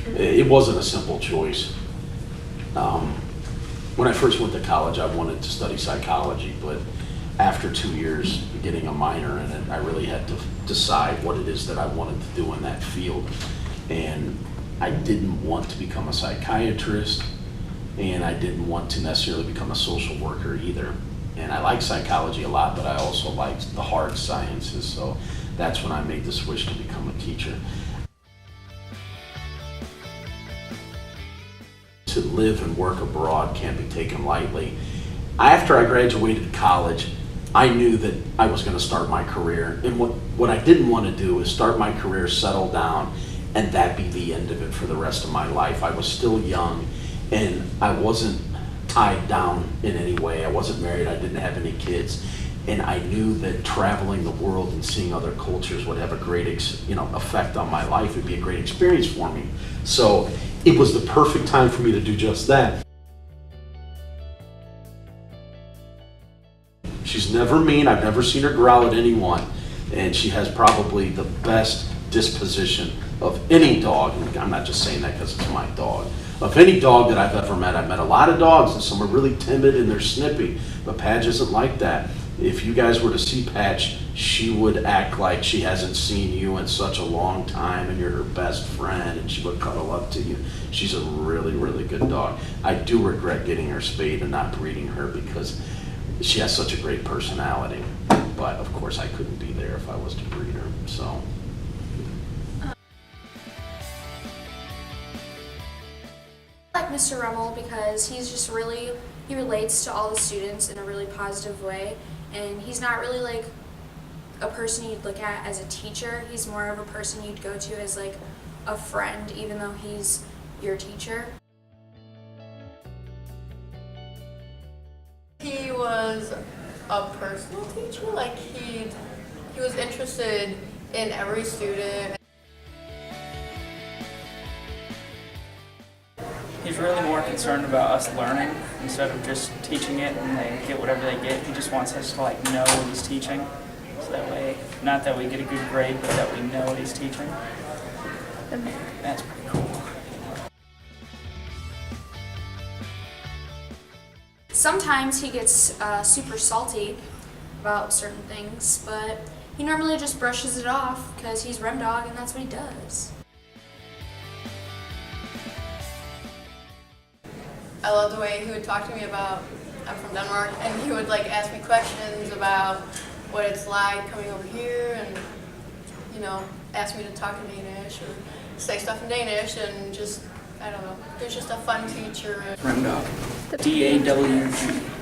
It wasn't a simple choice. When I first went to college, I wanted to study psychology, but after 2 years getting a minor in it, I really had to decide what it is that I wanted to do in that field. And I didn't want to become a psychiatrist, and I didn't want to necessarily become a social worker either. And I like psychology a lot, but I also like the hard sciences, so that's when I made the switch to become a teacher. To live and work abroad can't be taken lightly. After I graduated college, I knew that I was going to start my career, and what I didn't want to do is start my career, settle down, and that be the end of it for the rest of my life. I was still young, and I wasn't tied down in any way. I wasn't married, I didn't have any kids, and I knew that traveling the world and seeing other cultures would have a great effect on my life. It would be a great experience for me. So it was the perfect time for me to do just that. She's never mean. I've never seen her growl at anyone, and she has probably the best disposition of any dog. I'm not just saying that because it's my dog. Of any dog that I've ever met. I've met a lot of dogs, and some are really timid and they're snippy, but Patch isn't like that. If you guys were to see Patch, she would act like she hasn't seen you in such a long time and you're her best friend, and she would cuddle up to you. She's a really, really good dog. I do regret getting her spayed and not breeding her because she has such a great personality. But of course I couldn't be there if I was to breed her, so. I like Mr. Remmel because he relates to all the students in a really positive way, and he's not really like a person you'd look at as a teacher. He's more of a person you'd go to as like a friend, even though he's your teacher. He was a personal teacher, like he was interested in every student. He's really more concerned about us learning instead of just teaching it and they get whatever they get. He just wants us to know what he's teaching. So that way, not that we get a good grade, but that we know what he's teaching. And that's pretty cool. Sometimes he gets super salty about certain things, but he normally just brushes it off because he's Rem Dog and that's what he does. I love the way he would talk to me about, I'm from Denmark, and he would ask me questions about what it's like coming over here, and ask me to talk in Danish or say stuff in Danish, and just, I don't know, he was just a fun teacher. Rem Dog. DAWG.